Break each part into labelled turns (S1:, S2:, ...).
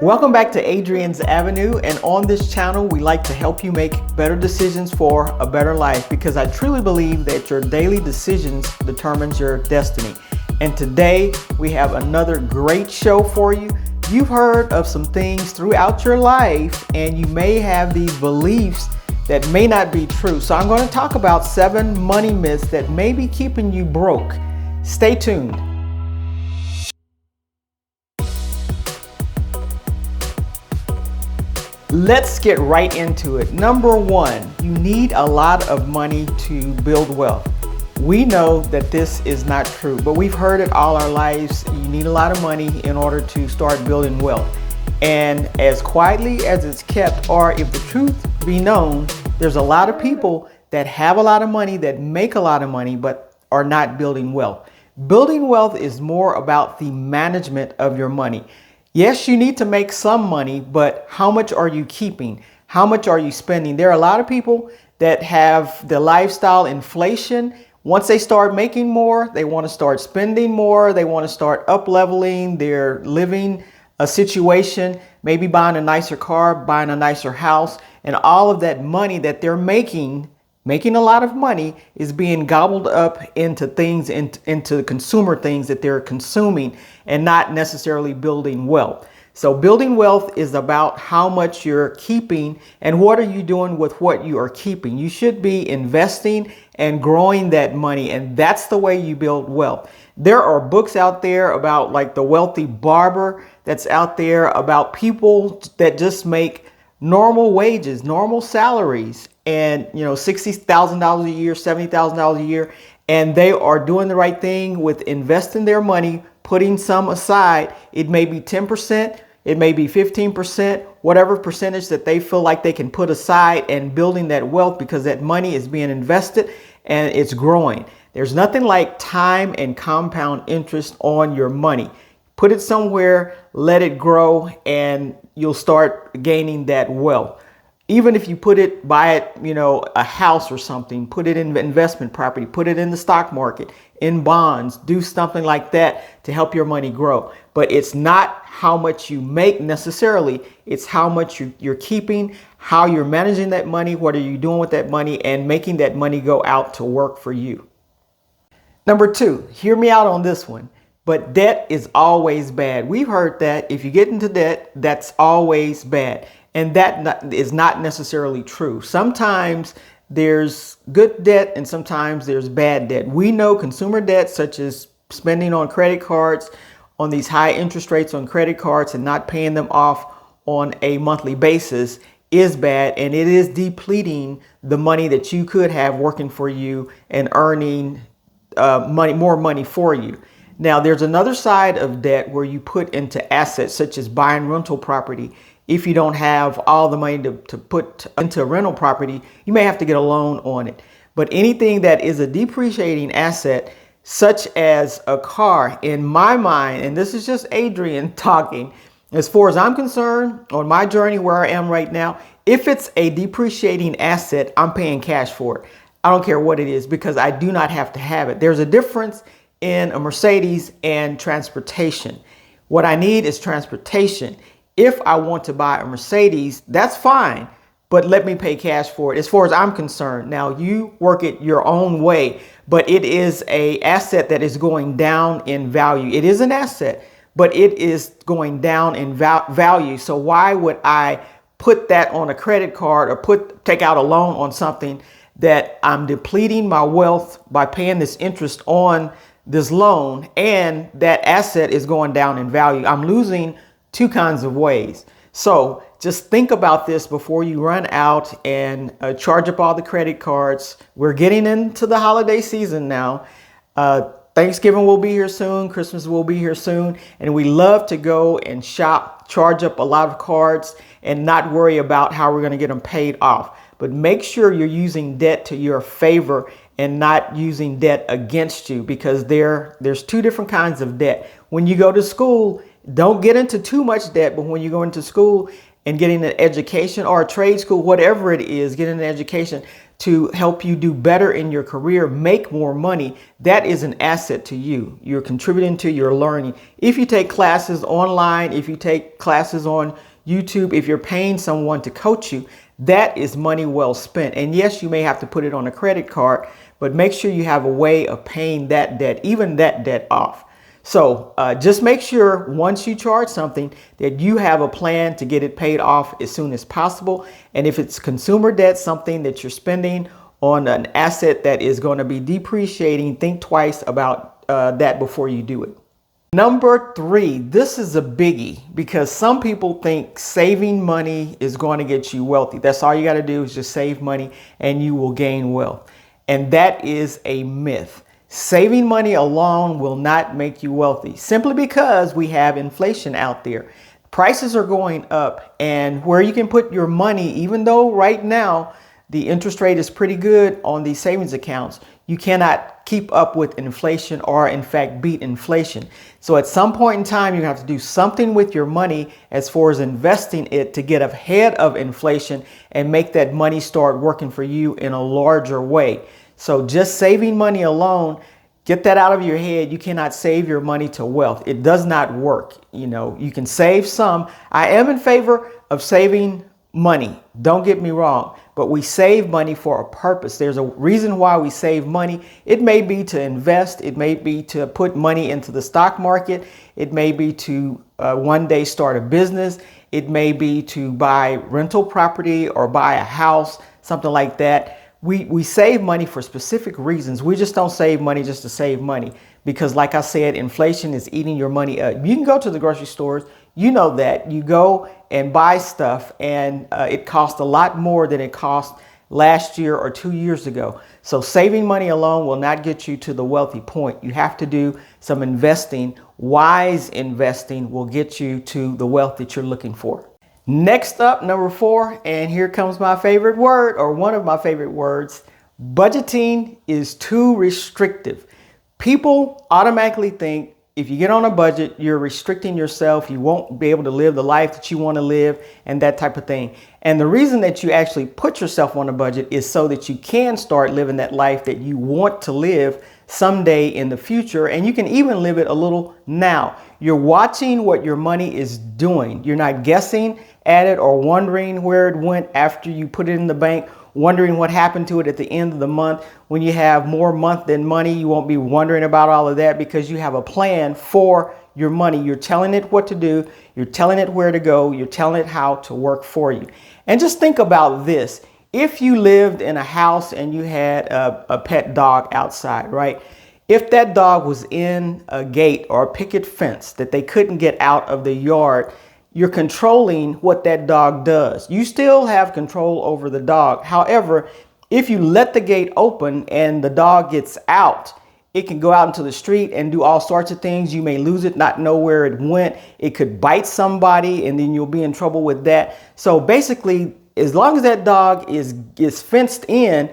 S1: Welcome back to Adrian's Avenue, and on this channel we like to help you make better decisions for a better life, because I truly believe that your daily decisions determines your destiny. And today we have another great show for you. You've heard of some things throughout your life and you may have these beliefs that may not be true. So I'm going to talk about 7 money myths that may be keeping you broke. Stay tuned. Let's get right into it. Number 1, you need a lot of money to build wealth. We know that this is not true, but we've heard it all our lives. You need a lot of money in order to start building wealth. And as quietly as it's kept, or if the truth be known, there's a lot of people that have a lot of money, that make a lot of money, but are not building wealth. Building wealth is more about the management of your money. Yes, you need to make some money, but how much are you keeping? How much are you spending? There are a lot of people that have the lifestyle inflation. Once they start making more, they want to start spending more. They want to start up-leveling their living situation, maybe buying a nicer car, buying a nicer house, and all of that money that they're making a lot of money is being gobbled up into things, into consumer things that they're consuming, and not necessarily building wealth. So building wealth is about how much you're keeping and what are you doing with what you are keeping. You should be investing and growing that money, and that's the way you build wealth. There are books out there about, like, the wealthy barber that's out there, about people that just make normal wages, normal salaries, and $60,000 a year, $70,000 a year, and they are doing the right thing with investing their money, putting some aside. It may be 10%, it may be 15%, whatever percentage that they feel like they can put aside, and building that wealth, because that money is being invested and it's growing. There's nothing like time and compound interest on your money. Put it somewhere, let it grow, and you'll start gaining that wealth. Even if you buy it, a house or something, put it in investment property, put it in the stock market, in bonds, do something like that to help your money grow. But it's not how much you make necessarily, it's how much you're keeping, how you're managing that money, what are you doing with that money, and making that money go out to work for you. Number 2, hear me out on this one. But debt is always bad. We've heard that if you get into debt, that's always bad. And that is not necessarily true. Sometimes there's good debt and sometimes there's bad debt. We know consumer debt, such as spending on credit cards, on these high interest rates on credit cards, and not paying them off on a monthly basis, is bad, and it is depleting the money that you could have working for you and earning more money for you. Now, there's another side of debt where you put into assets, such as buying rental property. If you don't have all the money to put into a rental property, you may have to get a loan on it. But anything that is a depreciating asset, such as a car, in my mind, and this is just Adrian talking, as far as I'm concerned, on my journey where I am right now, if it's a depreciating asset, I'm paying cash for it. I don't care what it is, because I do not have to have it. There's a difference in a Mercedes and transportation. What I need is transportation. If I want to buy a Mercedes, that's fine, but let me pay cash for it, as far as I'm concerned. Now, you work it your own way, but it is an asset that is going down in value. It is an asset, but it is going down in value. So why would I put that on a credit card or take out a loan on something that I'm depleting my wealth by paying this interest on this loan, and that asset is going down in value? I'm losing 2 kinds of ways. So just think about this before you run out and charge up all the credit cards. We're getting into the holiday season now. Thanksgiving will be here soon. Christmas will be here soon. And we love to go and shop, charge up a lot of cards, and not worry about how we're going to get them paid off. But make sure you're using debt to your favor and not using debt against you, because there's 2 different kinds of debt. When you go to school, Don't get into too much debt, but when you go into school and getting an education or a trade school, whatever it is, getting an education to help you do better in your career, make more money, that is an asset to you. You're contributing to your learning. If you take classes online, if you take classes on YouTube, if you're paying someone to coach you, that is money well spent. And yes, you may have to put it on a credit card, but make sure you have a way of paying that debt, even that debt off. So just make sure once you charge something that you have a plan to get it paid off as soon as possible. And if it's consumer debt, something that you're spending on an asset that is going to be depreciating, think twice about that before you do it. Number 3, this is a biggie because some people think saving money is going to get you wealthy. That's all you got to do is just save money and you will gain wealth. And that is a myth. Saving money alone will not make you wealthy simply because we have inflation out there. Prices are going up, and where you can put your money, even though right now the interest rate is pretty good on these savings accounts, you cannot keep up with inflation or in fact beat inflation. So at some point in time, you have to do something with your money as far as investing it to get ahead of inflation and make that money start working for you in a larger way. So just saving money alone, get that out of your head. You cannot save your money to wealth. It does not work. You know, you can save some. I am in favor of saving money. Don't get me wrong, but we save money for a purpose. There's a reason why we save money. It may be to invest. It may be to put money into the stock market. It may be to one day start a business. It may be to buy rental property or buy a house, something like that. We save money for specific reasons. We just don't save money just to save money because, like I said, inflation is eating your money up. You can go to the grocery stores. You know that. You go and buy stuff and it costs a lot more than it cost last year or 2 years ago. So saving money alone will not get you to the wealthy point. You have to do some investing. Wise investing will get you to the wealth that you're looking for. Next up, number 4, and here comes my favorite word, or one of my favorite words. Budgeting is too restrictive. People automatically think if you get on a budget, you're restricting yourself. You won't be able to live the life that you want to live and that type of thing. And the reason that you actually put yourself on a budget is so that you can start living that life that you want to live someday in the future. And you can even live it a little now. You're watching what your money is doing. You're not guessing at it or wondering where it went after you put it in the bank, wondering what happened to it at the end of the month. When you have more month than money, you won't be wondering about all of that because you have a plan for your money. You're telling it what to do. You're telling it where to go. You're telling it how to work for you. And just think about this. If you lived in a house and you had a pet dog outside, right? If that dog was in a gate or a picket fence that they couldn't get out of the yard, you're controlling what that dog does. You still have control over the dog. However, if you let the gate open and the dog gets out, it can go out into the street and do all sorts of things. You may lose it, not know where it went. It could bite somebody and then you'll be in trouble with that. So basically, as long as that dog is fenced in,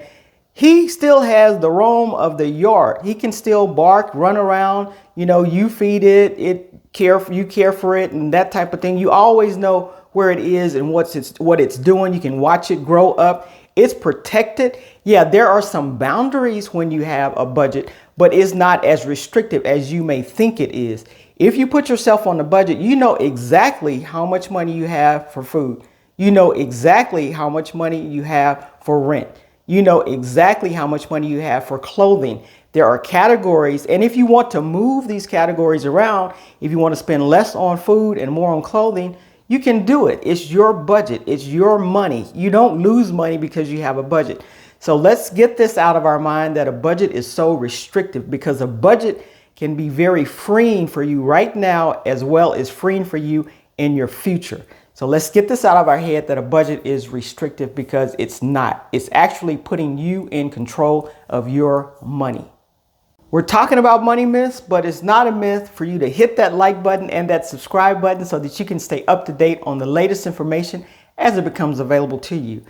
S1: he still has the roam of the yard. He can still bark, run around. You know, you feed it, you care for it and that type of thing. You always know where it is and what it's doing. You can watch it grow up. It's protected. Yeah, there are some boundaries when you have a budget, but it's not as restrictive as you may think it is. If you put yourself on a budget, you know exactly how much money you have for food. You know exactly how much money you have for rent. You know exactly how much money you have for clothing. There are categories, and if you want to move these categories around, if you want to spend less on food and more on clothing, you can do it. It's your budget. It's your money. You don't lose money because you have a budget. So let's get this out of our mind that a budget is so restrictive, because a budget can be very freeing for you right now as well as freeing for you in your future. So let's get this out of our head that a budget is restrictive, because it's not. It's actually putting you in control of your money. We're talking about money myths, but it's not a myth for you to hit that like button and that subscribe button so that you can stay up to date on the latest information as it becomes available to you.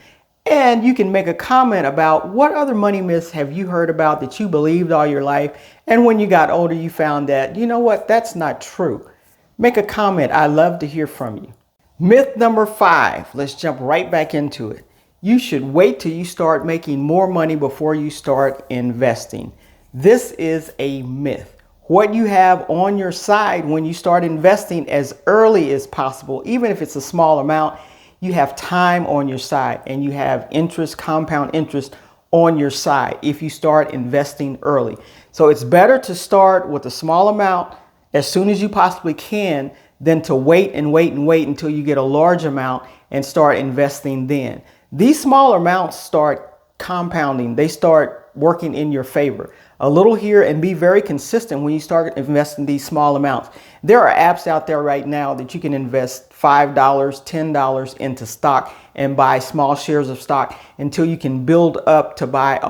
S1: And you can make a comment about what other money myths have you heard about that you believed all your life, and when you got older you found that, you know what, that's not true. Make a comment. I love to hear from you. Myth number 5. Let's jump right back into it. You should wait till you start making more money before you start investing. This is a myth. What you have on your side when you start investing as early as possible, even if it's a small amount, you have time on your side and you have interest, compound interest on your side if you start investing early. So it's better to start with a small amount as soon as you possibly can than to wait and wait and wait until you get a large amount and start investing then. These smaller amounts start compounding. They start working in your favor. A little here, and be very consistent when you start investing these small amounts. There are apps out there right now that you can invest $5, $10 into stock and buy small shares of stock until you can build up to buy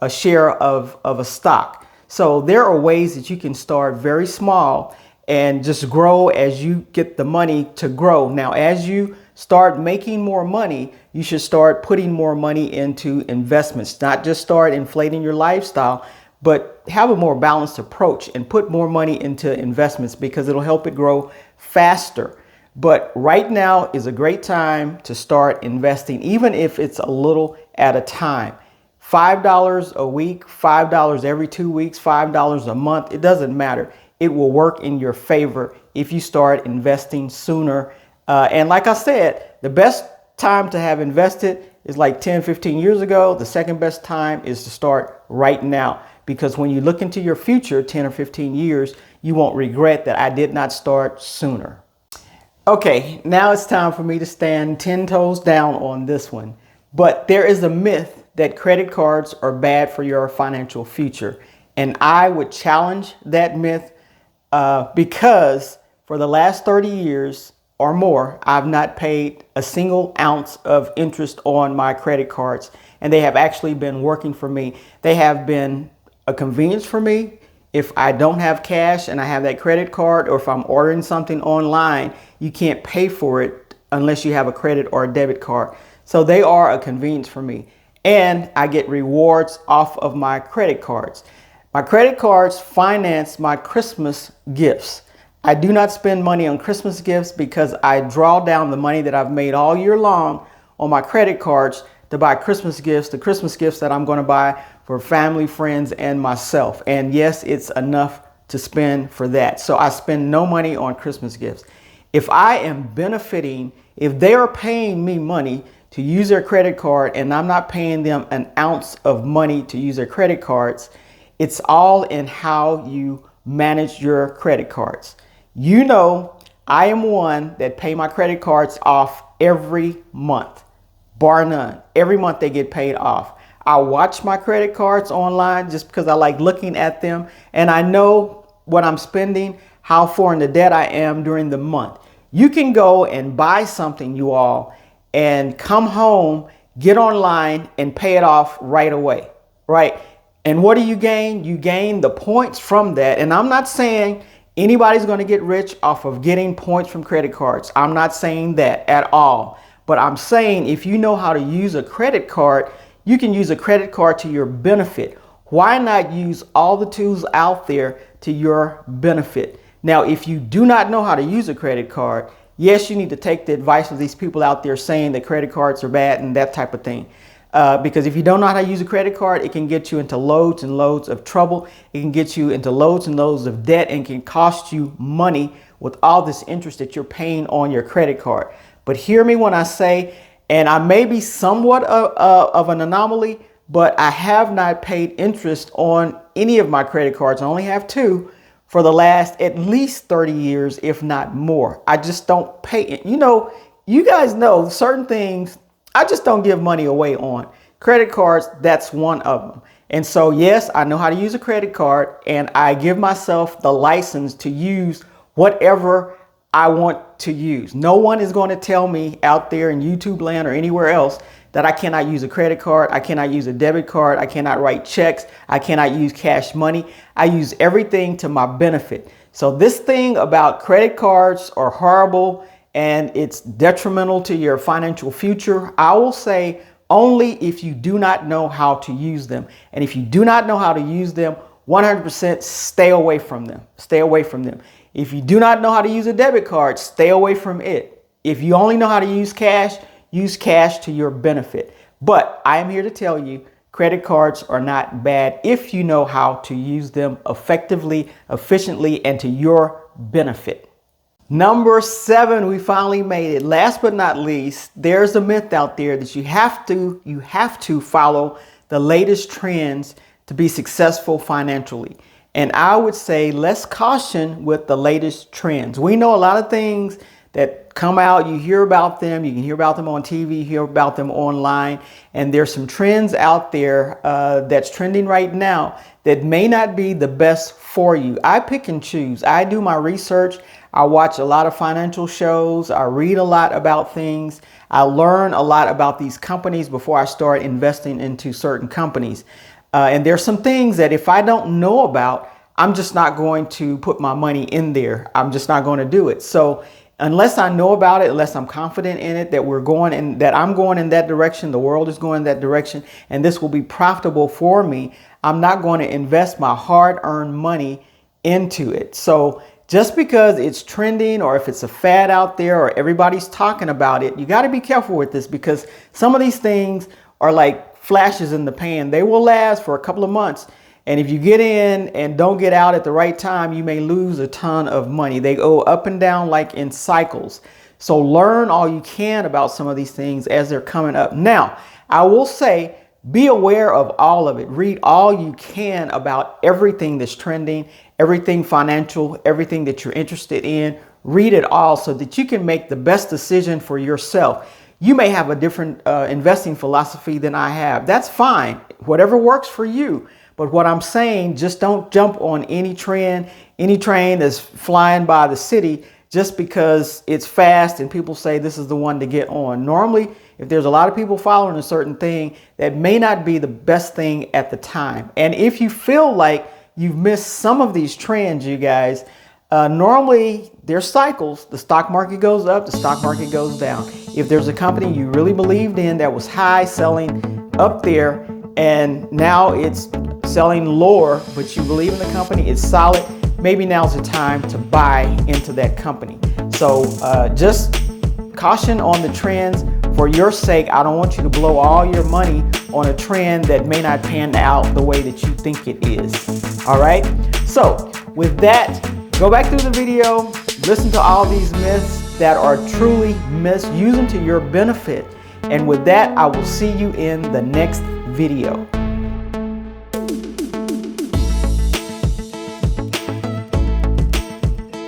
S1: a share of a stock. So there are ways that you can start very small and just grow as you get the money to grow. Now, as you start making more money, you should start putting more money into investments, not just start inflating your lifestyle, but have a more balanced approach and put more money into investments because it'll help it grow faster. But right now is a great time to start investing, even if it's a little at a time. $5 a week, $5 every 2 weeks, $5 a month, it doesn't matter. It will work in your favor if you start investing sooner. And like I said, the best time to have invested is like 10, 15 years ago. The second best time is to start right now, because when you look into your future, 10 or 15 years, you won't regret that I did not start sooner. Okay, now it's time for me to stand 10 toes down on this one. But there is a myth that credit cards are bad for your financial future. And I would challenge that myth because for the last 30 years or more, I've not paid a single ounce of interest on my credit cards. And they have actually been working for me. They have been a convenience for me. If I don't have cash and I have that credit card, or if I'm ordering something online, you can't pay for it unless you have a credit or a debit card. So they are a convenience for me. And I get rewards off of my credit cards. My credit cards finance my Christmas gifts. I do not spend money on Christmas gifts because I draw down the money that I've made all year long on my credit cards to buy Christmas gifts, the Christmas gifts that I'm going to buy for family, friends, and myself. And yes, it's enough to spend for that. So I spend no money on Christmas gifts. If I am benefiting, if they are paying me money to use their credit card and I'm not paying them an ounce of money to use their credit cards, it's all in how you manage your credit cards. You know, I am one that pay my credit cards off every month, bar none. Every month they get paid off. I watch my credit cards online just because I like looking at them, and I know what I'm spending, how far in the debt I am during the month. You can go and buy something, you all, and come home, get online and pay it off right away, right? And what do you gain? You gain the points from that. And I'm not saying anybody's going to get rich off of getting points from credit cards. I'm not saying that at all. But I'm saying if you know how to use a credit card, you can use a credit card to your benefit. Why not use all the tools out there to your benefit? Now, if you do not know how to use a credit card, yes, you need to take the advice of these people out there saying that credit cards are bad and that type of thing. Because if you don't know how to use a credit card, it can get you into loads and loads of trouble. It can get you into loads and loads of debt and can cost you money with all this interest that you're paying on your credit card. But hear me when I say, and I may be somewhat of an anomaly, but I have not paid interest on any of my credit cards. I only have 2 for the last at least 30 years, if not more. I just don't pay it. You know, you guys know certain things I just don't give money away on. Credit cards, that's one of them. And so, yes, I know how to use a credit card, and I give myself the license to use whatever I want to use. No one is going to tell me out there in YouTube land or anywhere else that I cannot use a credit card, I cannot use a debit card, I cannot write checks, I cannot use cash money. I use everything to my benefit. So this thing about credit cards are horrible and it's detrimental to your financial future, I will say only if you do not know how to use them. And if you do not know how to use them, 100% stay away from them. Stay away from them. If you do not know how to use a debit card, stay away from it. If you only know how to use cash to your benefit. But I am here to tell you, credit cards are not bad if you know how to use them effectively, efficiently, and to your benefit. Number 7, we finally made it. Last but not least, there's a myth out there that you have to follow the latest trends to be successful financially. And I would say let's caution with the latest trends. We know a lot of things that come out, you hear about them, you can hear about them on TV, you hear about them online, and there's some trends out there that's trending right now that may not be the best for you. I pick and choose. I do my research. I watch a lot of financial shows. I read a lot about things. I learn a lot about these companies before I start investing into certain companies. And there's some things that if I don't know about, I'm just not going to put my money in there. I'm just not going to do it. So unless I know about it, unless I'm confident in it, that I'm going in that direction, the world is going in that direction, and this will be profitable for me, I'm not going to invest my hard-earned money into it. So just because it's trending, or if it's a fad out there, or everybody's talking about it, you got to be careful with this, because some of these things are like flashes in the pan. They will last for a couple of months. And if you get in and don't get out at the right time, you may lose a ton of money. They go up and down like in cycles. So learn all you can about some of these things as they're coming up. Now, I will say, be aware of all of it. Read all you can about everything that's trending, everything financial, everything that you're interested in. Read it all so that you can make the best decision for yourself. You may have a different investing philosophy than I have. That's fine. Whatever works for you. But what I'm saying, just don't jump on any train that's flying by the city just because it's fast and people say this is the one to get on. Normally, if there's a lot of people following a certain thing, that may not be the best thing at the time. And if you feel like you've missed some of these trends, you guys, normally there's cycles. The stock market goes up, the stock market goes down. If there's a company you really believed in that was high selling up there and now it's selling lower, but you believe in the company, it's solid, maybe now's the time to buy into that company. So just caution on the trends for your sake. I don't want you to blow all your money on a trend that may not pan out the way that you think it is. All right. So with that, go back through the video, listen to all these myths that are truly myths, use them to your benefit. And with that, I will see you in the next video.